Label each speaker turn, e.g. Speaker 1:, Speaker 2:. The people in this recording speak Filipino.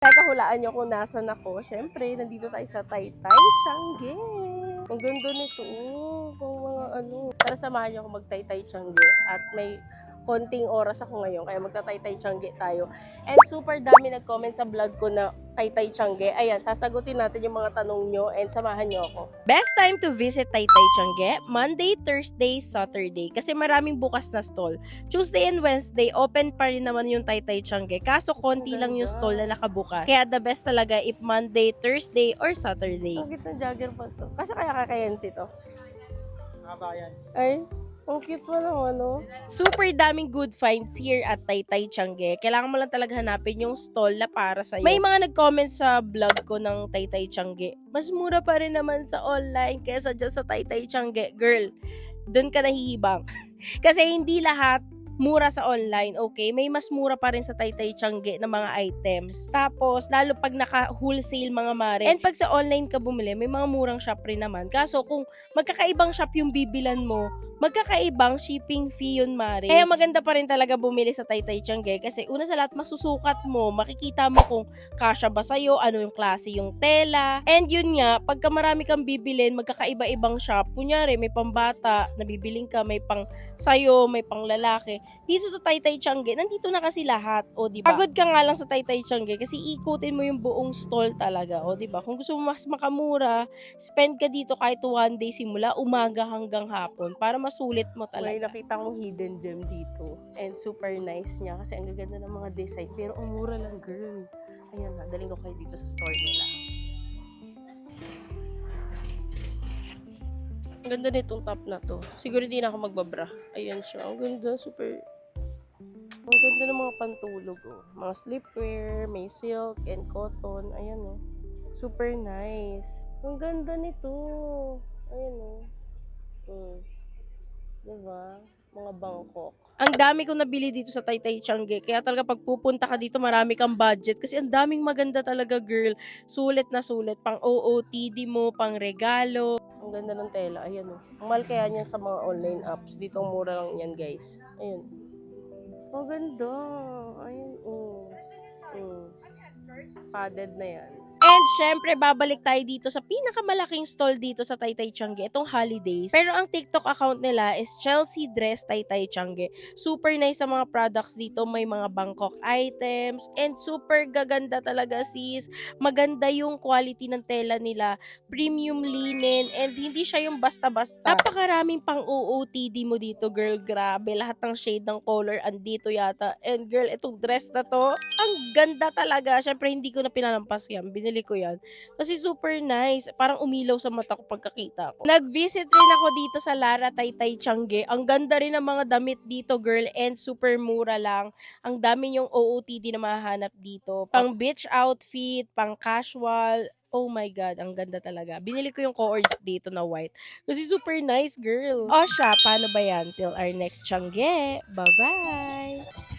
Speaker 1: Teka, hulaan nyo kung nasan ako. Siyempre, nandito tayo sa Taytay, Tiangge. Ang ganda nito. Kung mga ano. Tara, samahan nyo ako mag-Taytay, Tiangge. At may konting oras ako ngayon, kaya magta-Taytay, Tiangge tayo. And super dami nag-comment sa vlog ko na Taytay, Tiangge. Ayan, sasagutin natin yung mga tanong nyo and samahan nyo ako. Best time to visit Taytay, Tiangge, Monday, Thursday, Saturday. Kasi maraming bukas na stall. Tuesday and Wednesday, open pa rin naman yung Taytay, Tiangge. Kaso konti lang yung stall na nakabukas. Kaya the best talaga if Monday, Thursday, or Saturday. Ang cute ng jogger pa to. Kasi kaya kakayansi to.
Speaker 2: Kabayan.
Speaker 1: Ay, ang cute mo lang, ano? Super daming good finds here at Taytay, Tiangge. Kailangan mo lang talaga hanapin yung stall na para sa'yo. May mga nag-comment sa vlog ko ng Taytay, Tiangge. Mas mura pa rin naman sa online kesa dyan sa Taytay, Tiangge. Girl, dun ka nahihibang. Kasi hindi lahat mura sa online, okay? May mas mura pa rin sa Taytay, Tiangge na mga items. Tapos, lalo pag naka-wholesale mga mare. And pag sa online ka bumili, may mga murang shop rin naman. Kaso, kung magkakaibang shop yung bibilan mo, magkakaibang shipping fee yun, mare. Kaya maganda pa rin talaga bumili sa Taytay, Tiangge kasi una sa lahat, masusukat mo, makikita mo kung kasya ba sa'yo, ano yung klase yung tela. And yun nga, pagka marami kang bibilin, magkakaiba-ibang shop. Kunyari, may pambata, nabibiling ka, may pang sayo, may pang lalaki. Dito sa Taytay, Tiangge, nandito na kasi lahat, o diba? Pagod ka nga lang sa Taytay, Tiangge kasi ikutin mo yung buong stall talaga, o diba? Kung gusto mo mas makamura, spend ka dito kahit 1 day simula umaga hanggang hapon para masulit mo talaga. May nakita kong hidden gem dito and super nice niya kasi ang gaganda ng mga design pero ang mura lang, girl. Ayan na, daling ko kayo dito sa store nila. Ang ganda nitong top na to. Siguro hindi na ako magbabra. Ayan siya. Ang ganda. Super. Ang ganda ng mga pantulog. Oh. Mga sleepwear, may silk and cotton. Ayan oh. Super nice. Ang ganda nito. Ayan oh. Diba? Mga Bangkok. Ang dami kong nabili dito sa Taytay, Tiangge. Kaya talaga pag pupunta ka dito, marami kang budget. Kasi ang daming maganda talaga, girl. Sulit na sulit. Pang OOTD mo, pang regalo. Ang ganda ng tela. Ayan o. Ang mahal kaya niyan sa mga online apps. Dito ang mura lang yan, guys. Ayan. Ang ganda. Ayan o. Padded na yan. And syempre, babalik tayo dito sa pinakamalaking stall dito sa Taytay, Tiangge, itong holidays. Pero ang TikTok account nila is Chelsea Dress Taytay, Tiangge. Super nice sa mga products dito. May mga Bangkok items. And super gaganda talaga, sis. Maganda yung quality ng tela nila. Premium linen. And hindi siya yung basta-basta. Napakaraming pang OOTD mo dito, girl. Grabe. Lahat ng shade ng color andito yata. And girl, itong dress na to, ang ganda talaga. Syempre, hindi ko na pinalampas yan. Binili ko yan. Kasi super nice. Parang umilaw sa mata ko pagkakita ko. Nag-visit rin ako dito sa Lara Taytay, Tiangge. Ang ganda rin ng mga damit dito, girl. And super mura lang. Ang dami yung OOTD na mahanap dito. Pang beach outfit, pang casual. Oh my God, ang ganda talaga. Binili ko yung cords dito na white. Kasi super nice, girl. O siya, paano ba yan? Till our next Tiangge. Bye-bye!